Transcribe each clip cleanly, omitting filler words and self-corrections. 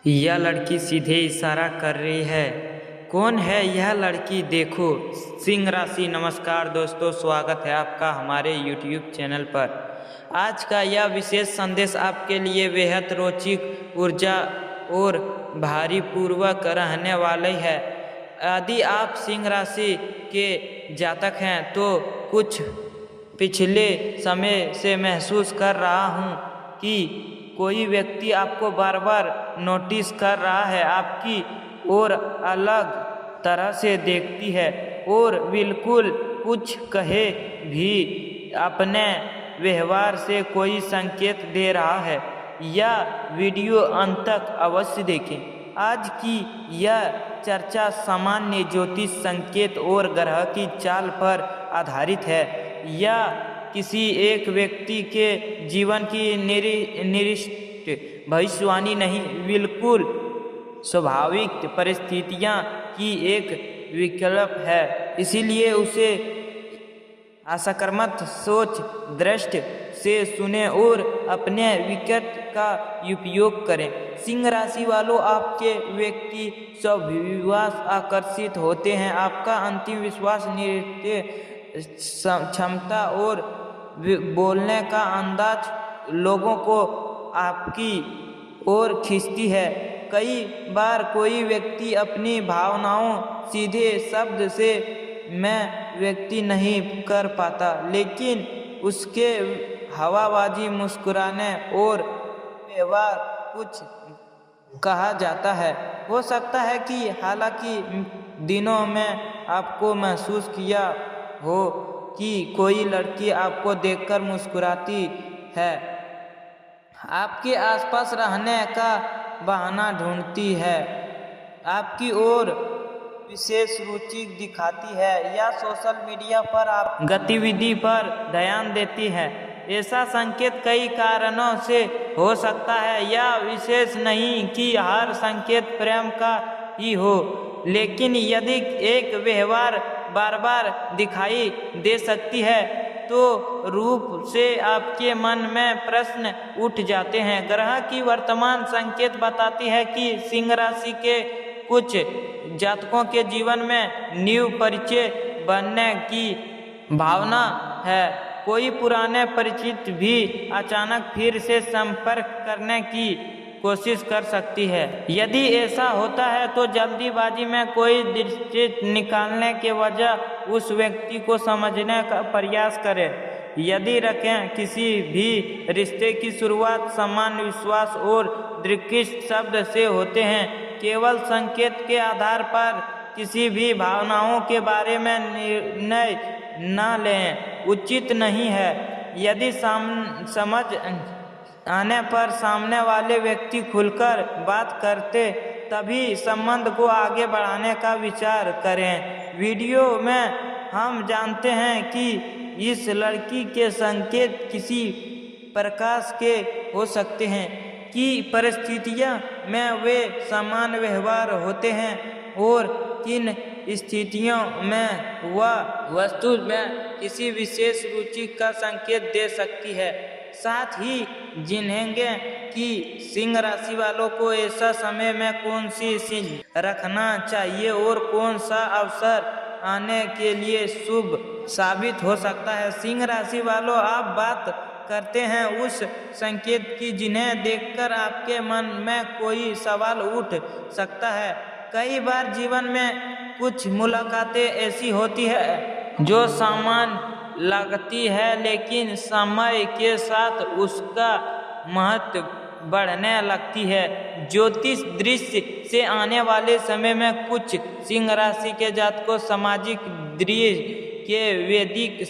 यह लड़की सीधे इशारा कर रही है। कौन है यह लड़की? देखो। सिंह राशि। नमस्कार दोस्तों, स्वागत है आपका हमारे YouTube चैनल पर। आज का यह विशेष संदेश आपके लिए बेहद रोचक, ऊर्जा और भारी पूर्वक रहने वाली है। यदि आप सिंह राशि के जातक हैं तो कुछ पिछले समय से महसूस कर रहा हूँ कि कोई व्यक्ति आपको बार बार नोटिस कर रहा है, आपकी ओर अलग तरह से देखती है और बिल्कुल कुछ कहे भी अपने व्यवहार से कोई संकेत दे रहा है। यह वीडियो अंत तक अवश्य देखें। आज की यह चर्चा सामान्य ज्योतिष संकेत और ग्रह की चाल पर आधारित है। यह किसी एक व्यक्ति के जीवन की निश्चित भविष्यवाणी नहीं, बिल्कुल स्वाभाविक परिस्थितियां की एक विकल्प है। इसीलिए उसे असकारात्मक सोच दृष्टि से सुने और अपने विकट का उपयोग करें। सिंह राशि वालों, आपके व्यक्ति स्वविश्वास आकर्षित होते हैं। आपका अंतिम विश्वास, नृत्य क्षमता और बोलने का अंदाज लोगों को आपकी ओर खींचती है। कई बार कोई व्यक्ति अपनी भावनाओं सीधे शब्द से मैं व्यक्त नहीं कर पाता, लेकिन उसके हवाबाजी, मुस्कुराने और व्यवहार कुछ कहा जाता है। हो सकता है कि हालांकि दिनों में आपको महसूस किया हो कि कोई लड़की आपको देखकर मुस्कुराती है, आपके आसपास रहने का बहाना ढूंढती है, आपकी ओर विशेष रुचि दिखाती है या सोशल मीडिया पर आप गतिविधि पर ध्यान देती है। ऐसा संकेत कई कारणों से हो सकता है। यह विशेष नहीं कि हर संकेत प्रेम का ही हो, लेकिन यदि एक व्यवहार बार बार दिखाई दे सकती है तो रूप से आपके मन में प्रश्न उठ जाते हैं। ग्रह की वर्तमान संकेत बताती है कि सिंह राशि के कुछ जातकों के जीवन में न्यू परिचय बनने की भावना है। कोई पुराने परिचित भी अचानक फिर से संपर्क करने की कोशिश कर सकती है। यदि ऐसा होता है तो जल्दीबाजी में कोई दृष्टि निकालने के बजाय उस व्यक्ति को समझने का प्रयास करें। यदि रखें किसी भी रिश्ते की शुरुआत सामान्य विश्वास और दृढ़ शब्द से होते हैं। केवल संकेत के आधार पर किसी भी भावनाओं के बारे में निर्णय न लें, उचित नहीं है। यदि समझ आने पर सामने वाले व्यक्ति खुलकर बात करते, तभी संबंध को आगे बढ़ाने का विचार करें। वीडियो में हम जानते हैं कि इस लड़की के संकेत किसी प्रकार के हो सकते हैं कि परिस्थितियों में वे समान व्यवहार होते हैं और किन स्थितियों में वह वस्तु में किसी विशेष रुचि का संकेत दे सकती है। साथ ही जानेंगे कि सिंह राशि वालों को ऐसा समय में कौन सी चीज रखना चाहिए और कौन सा अवसर आने के लिए शुभ साबित हो सकता है। सिंह राशि वालों, आप बात करते हैं उस संकेत की जिन्हें देखकर आपके मन में कोई सवाल उठ सकता है। कई बार जीवन में कुछ मुलाकातें ऐसी होती है जो सामान्य लगती है, लेकिन समय के साथ उसका महत्व बढ़ने लगती है। ज्योतिष दृष्टि से आने वाले समय में कुछ सिंह राशि के जातकों सामाजिक दृष्टि के वैदिक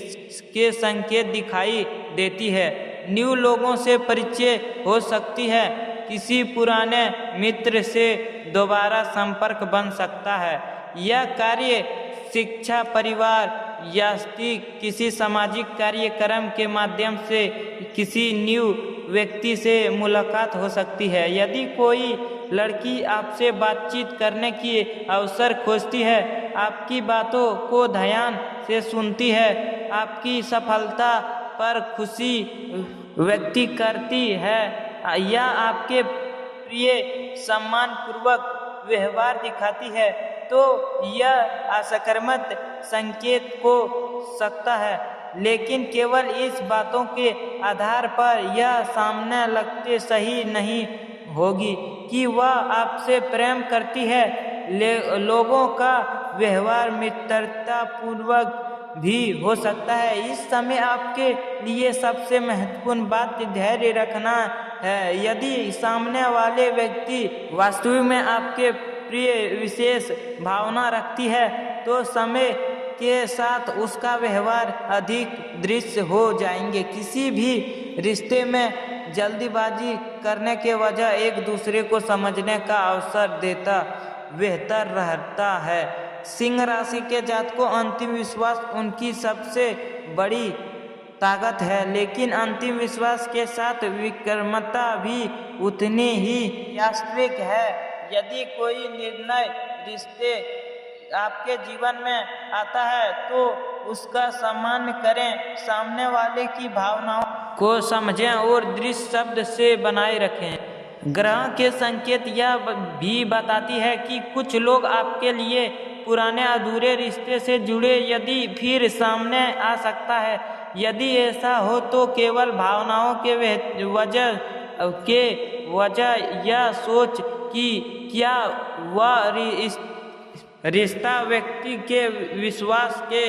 के संकेत दिखाई देती है। न्यू लोगों से परिचय हो सकती है, किसी पुराने मित्र से दोबारा संपर्क बन सकता है। यह कार्य, शिक्षा, परिवार या किसी सामाजिक कार्यक्रम के माध्यम से किसी न्यू व्यक्ति से मुलाकात हो सकती है। यदि कोई लड़की आपसे बातचीत करने की अवसर खोजती है, आपकी बातों को ध्यान से सुनती है, आपकी सफलता पर खुशी व्यक्त करती है या आपके प्रिय सम्मानपूर्वक व्यवहार दिखाती है तो यह असकर्मक संकेत हो सकता है, लेकिन केवल इस बातों के आधार पर यह सामने लगते सही नहीं होगी कि वह आपसे प्रेम करती है। लोगों का व्यवहार मित्रता पूर्वक भी हो सकता है। इस समय आपके लिए सबसे महत्वपूर्ण बात धैर्य रखना है। यदि सामने वाले व्यक्ति वास्तव में आपके प्रिय विशेष भावना रखती है तो समय के साथ उसका व्यवहार अधिक दृश्य हो जाएंगे। किसी भी रिश्ते में जल्दीबाजी करने के वजह एक दूसरे को समझने का अवसर देता बेहतर रहता है। सिंह राशि के जातकों, अंतिम विश्वास उनकी सबसे बड़ी ताकत है, लेकिन अंतिम विश्वास के साथ विक्रमता भी उतनी ही वास्तविक है। यदि कोई निर्णय रिश्ते आपके जीवन में आता है तो उसका सम्मान करें, सामने वाले की भावनाओं को समझें और दृश्य शब्द से बनाए रखें। ग्रह के संकेत यह भी बताती है कि कुछ लोग आपके लिए पुराने अधूरे रिश्ते से जुड़े यदि फिर सामने आ सकता है। यदि ऐसा हो तो केवल भावनाओं के वजह यह सोच कि क्या वह रिश्ता व्यक्ति के विश्वास के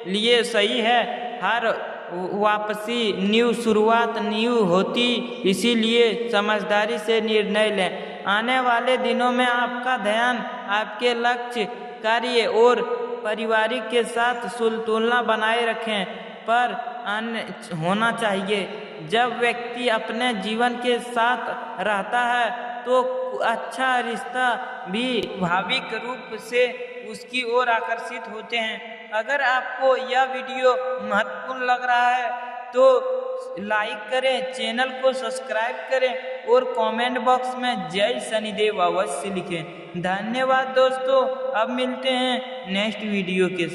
लिए सही है। हर वापसी न्यू शुरुआत न्यू होती, इसीलिए समझदारी से निर्णय लें। आने वाले दिनों में आपका ध्यान आपके लक्ष्य, कार्य और पारिवारिक के साथ संतुलन बनाए रखें पर होना चाहिए। जब व्यक्ति अपने जीवन के साथ रहता है तो अच्छा रिश्ता भी स्वाभाविक रूप से उसकी ओर आकर्षित होते हैं। अगर आपको यह वीडियो महत्वपूर्ण लग रहा है तो लाइक करें, चैनल को सब्सक्राइब करें और कमेंट बॉक्स में जय शनिदेव अवश्य लिखें। धन्यवाद दोस्तों, अब मिलते हैं नेक्स्ट वीडियो के साथ।